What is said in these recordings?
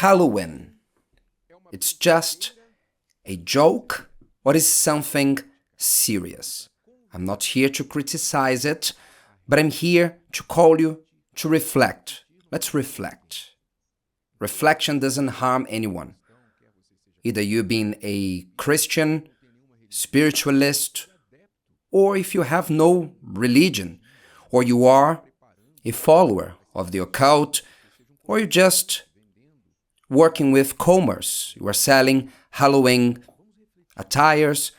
Halloween? It's just a joke or is something serious? I'm not here to criticize it, but I'm here to call you to reflect. Let's reflect. Reflection doesn't harm anyone. Either you being a Christian, spiritualist, or if you have no religion, or you are a follower of the occult, or you're just working with commerce, you are selling Halloween attires.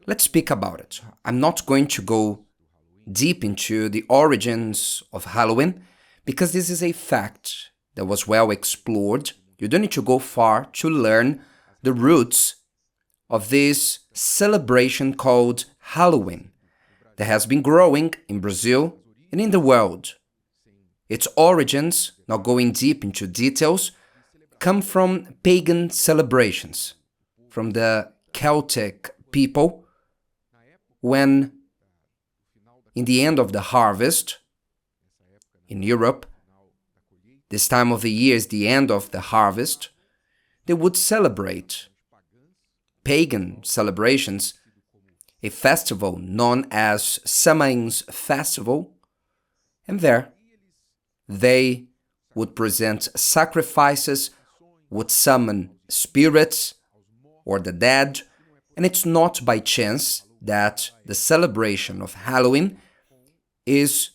Let's speak about it. I'm not going to go deep into the origins of Halloween because this is a fact that was well explored. You don't need to go far to learn the roots of this celebration called Halloween that has been growing in Brazil and in the world. Its origins, not going deep into details, come from pagan celebrations, from the Celtic people, when in the end of the harvest, in Europe, this time of the year is the end of the harvest, they would celebrate pagan celebrations, a festival known as Samhain's Festival, and there they would present sacrifices, would summon spirits or the dead, and it's not by chance that the celebration of Halloween is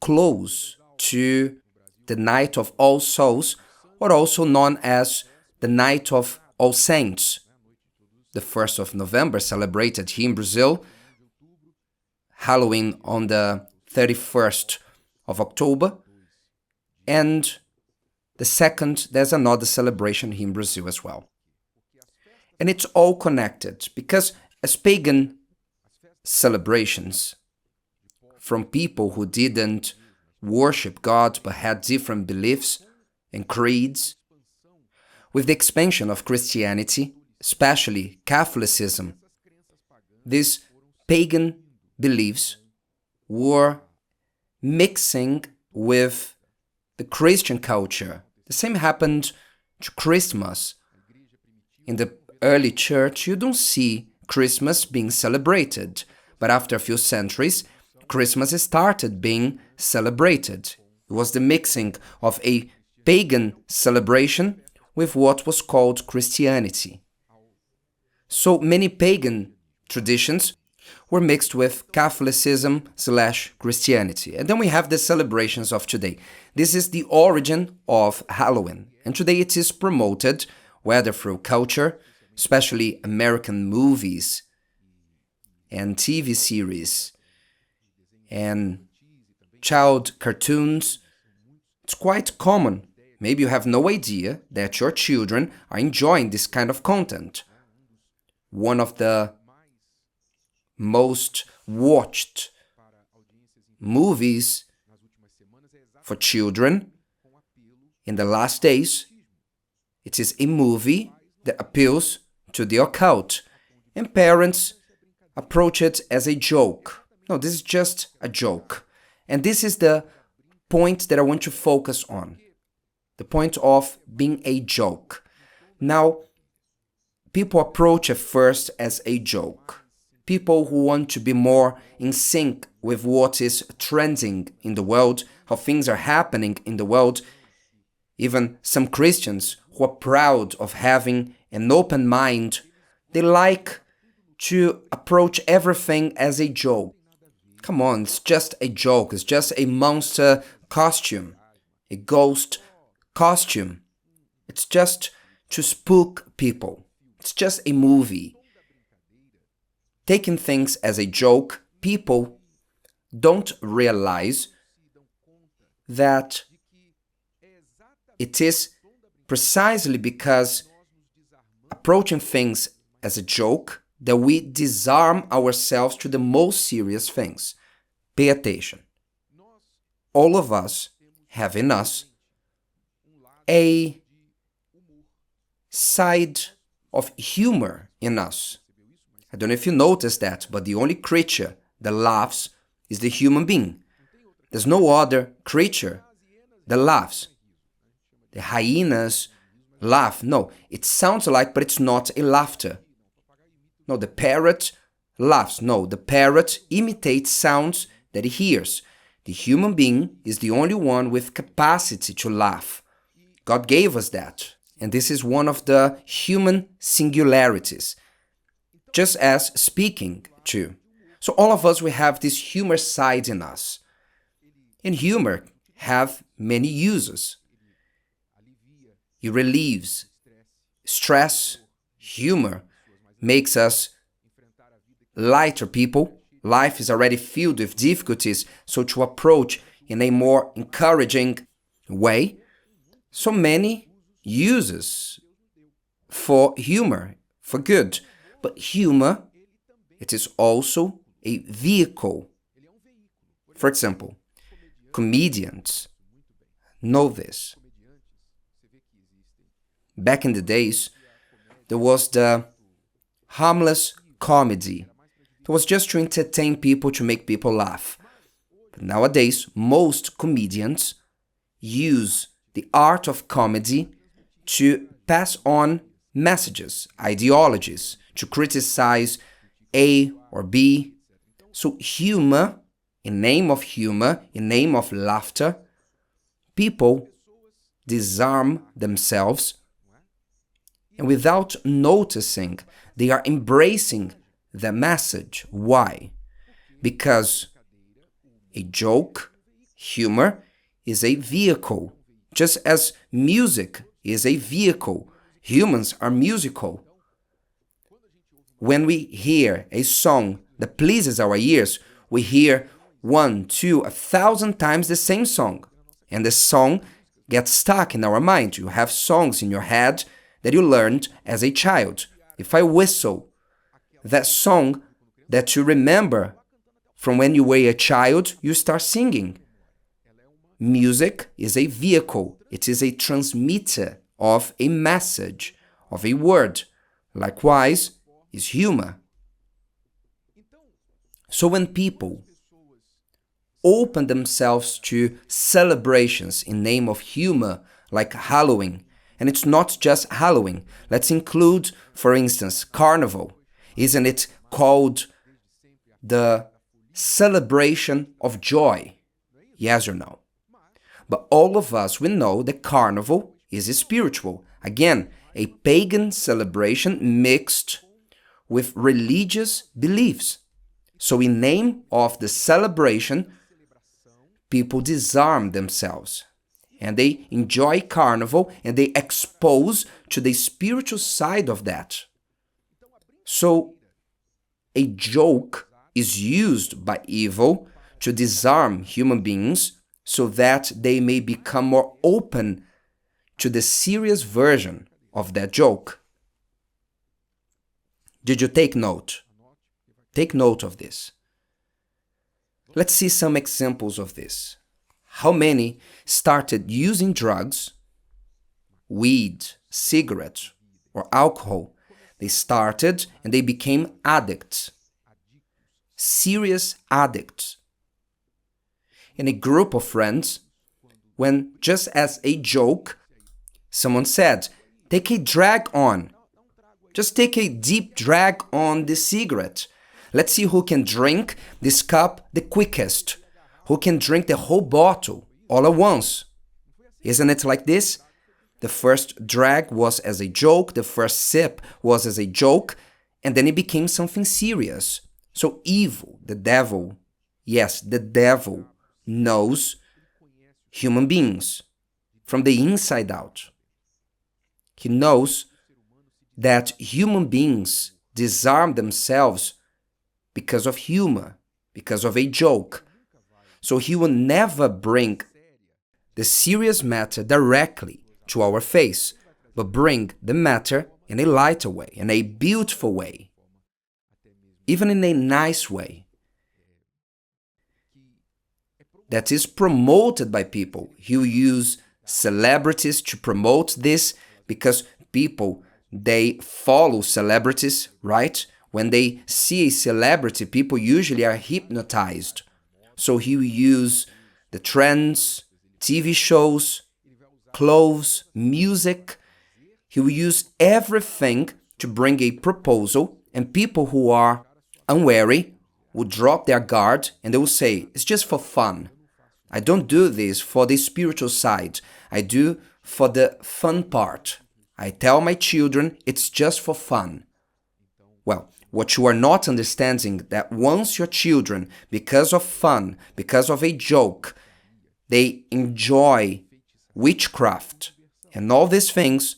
close to the Night of All Souls, or also known as the Night of All Saints. The 1st of November celebrated here in Brazil, Halloween on the 31st of October, and the 2nd, there's another celebration here in Brazil as well. And it's all connected because as pagan celebrations from people who didn't worship God but had different beliefs and creeds, with the expansion of Christianity, especially Catholicism, these pagan beliefs were mixing with the Christian culture. The same happened to Christmas. In the early church, you don't see Christmas being celebrated, but after a few centuries, Christmas started being celebrated. It was the mixing of a pagan celebration with what was called Christianity. So many pagan traditions were mixed with Catholicism/Christianity. And then we have the celebrations of today. This is the origin of Halloween. And today it is promoted, whether through culture, especially American movies and TV series and child cartoons. It's quite common. Maybe you have no idea that your children are enjoying this kind of content. One of the most watched movies for children in the last days, it is a movie that appeals to the occult, and parents approach it as a joke. No, this is just a joke. And this is the point that I want to focus on. The point of being a joke. Now, people approach it first as a joke. People who want to be more in sync with what is trending in the world, how things are happening in the world. Even some Christians who are proud of having an open mind, they like to approach everything as a joke. Come on, it's just a joke. It's just a monster costume, a ghost costume. It's just to spook people. It's just a movie. Taking things as a joke, people don't realize that it is precisely because approaching things as a joke that we disarm ourselves to the most serious things. Pay attention. All of us have in us a side of humor in us. I don't know if you noticed that, but the only creature that laughs is the human being. There's no other creature that laughs. the hyenas laugh. No, it sounds like, but it's not a laughter. No, the parrot laughs. No, the parrot imitates sounds that he hears. The human being is the only one with capacity to laugh. God gave us that. And this is one of the human singularities. Just as speaking too. So all of us, we have this humor side in us. And humor have many uses. It relieves stress. Humor makes us lighter people. Life is already filled with difficulties, so to approach in a more encouraging way. So many uses for humor, for good. But humor, it is also a vehicle. For example, comedians know this. Back in the days, there was the harmless comedy. It was just to entertain people, to make people laugh. But nowadays, most comedians use the art of comedy to pass on messages, ideologies, to criticize A or B. So humor, in name of humor, in name of laughter, people disarm themselves, and without noticing, they are embracing the message. Why? Because a joke, humor, is a vehicle. Just as music is a vehicle, humans are musical. When we hear a song that pleases our ears, we hear 1, 2, 1,000 times the same song. And the song gets stuck in our mind. You have songs in your head that you learned as a child. If I whistle that song that you remember from when you were a child, you start singing. Music is a vehicle. It is a transmitter of a message, of a word. Likewise is humor. So when people open themselves to celebrations in name of humor, like Halloween, and it's not just Halloween, let's include, for instance, Carnival. Isn't it called the celebration of joy? Yes or no? But all of us, we know that Carnival is spiritual. Again, a pagan celebration mixed with religious beliefs. So in name of the celebration, people disarm themselves. And they enjoy Carnival and they expose to the spiritual side of that. So a joke is used by evil to disarm human beings so that they may become more open to the serious version of that joke. Did you take note? Take note of this. Let's see some examples of this. How many started using drugs, weed, cigarettes, or alcohol? They started and they became addicts, serious addicts. In a group of friends, when just as a joke, someone said, take a drag on. Just take a deep drag on the cigarette. Let's see who can drink this cup the quickest. Who can drink the whole bottle all at once. Isn't it like this? The first drag was as a joke, the first sip was as a joke, and then it became something serious. So evil, the devil, yes, the devil knows human beings from the inside out. He knows that human beings disarm themselves because of humor, because of a joke. So he will never bring the serious matter directly to our face, but bring the matter in a lighter way, in a beautiful way, even in a nice way that is promoted by people. He will use celebrities to promote this because people, they follow celebrities, right? When they see a celebrity, people usually are hypnotized. So he will use the trends, TV shows, clothes, music. He will use everything to bring a proposal, and people who are unwary will drop their guard and they will say, it's just for fun. I don't do this for the spiritual side. I do for the fun part. I tell my children it's just for fun. Well, what you are not understanding that once your children, because of fun, because of a joke, they enjoy witchcraft and all these things,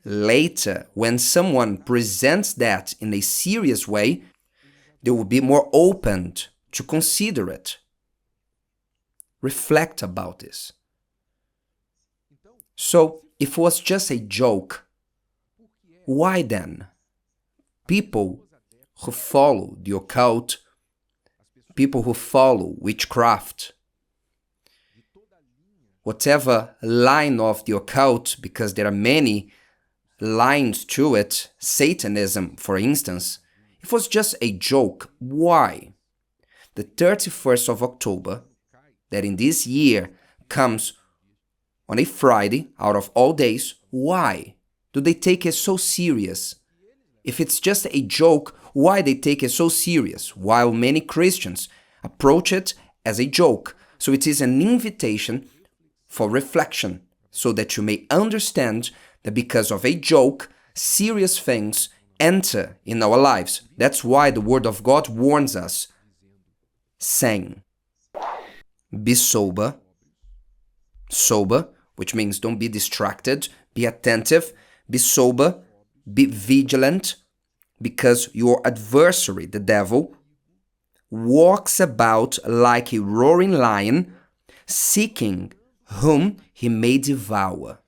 later, when someone presents that in a serious way, they will be more open to consider it. Reflect about this. So, if it was just a joke, why then? People who follow the occult, people who follow witchcraft, whatever line of the occult, because there are many lines to it, Satanism, for instance, if it was just a joke, why? The 31st of October, that in this year comes on a Friday, out of all days, why do they take it so serious? If it's just a joke, why they take it so serious, while many Christians approach it as a joke? So it is an invitation for reflection, so that you may understand that because of a joke, serious things enter in our lives. That's why the Word of God warns us, saying, be sober, which means don't be distracted, be attentive, be sober, be vigilant, because your adversary, the devil, walks about like a roaring lion, seeking whom he may devour.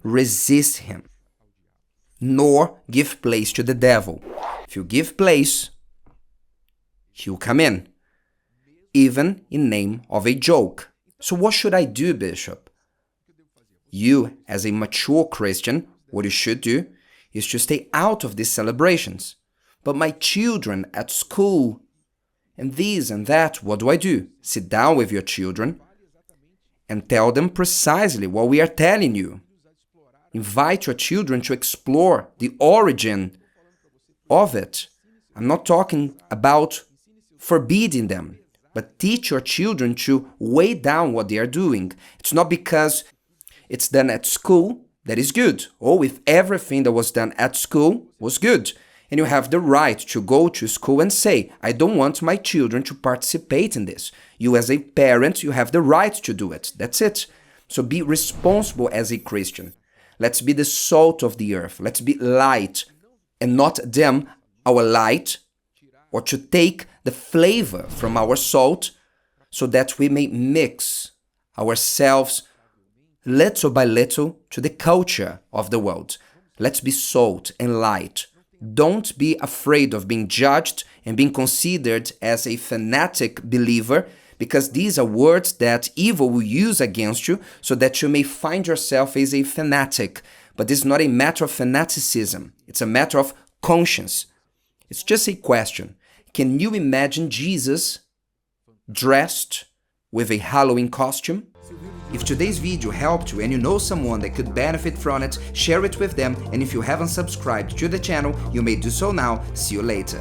Resist him, nor give place to the devil. If you give place, he'll come in, even in name of a joke. So what should I do, Bishop? You, as a mature Christian, what you should do is to stay out of these celebrations. But my children at school, and this and that, what do? Sit down with your children and tell them precisely what we are telling you. Invite your children to explore the origin of it. I'm not talking about forbidding them, but teach your children to weigh down what they are doing. It's not because it's done at school that is good, or if everything that was done at school was good. And you have the right to go to school and say, I don't want my children to participate in this. You as a parent, you have the right to do it. That's it. So be responsible as a Christian. Let's be the salt of the earth. Let's be light and not dim our light, or to take the flavor from our salt so that we may mix ourselves little by little to the culture of the world. Let's be salt and light. Don't be afraid of being judged and being considered as a fanatic believer, because these are words that evil will use against you so that you may find yourself as a fanatic. But this is not a matter of fanaticism. It's a matter of conscience. It's just a question. Can you imagine Jesus dressed with a Halloween costume? If today's video helped you and you know someone that could benefit from it, share it with them. And if you haven't subscribed to the channel, you may do so now. See you later.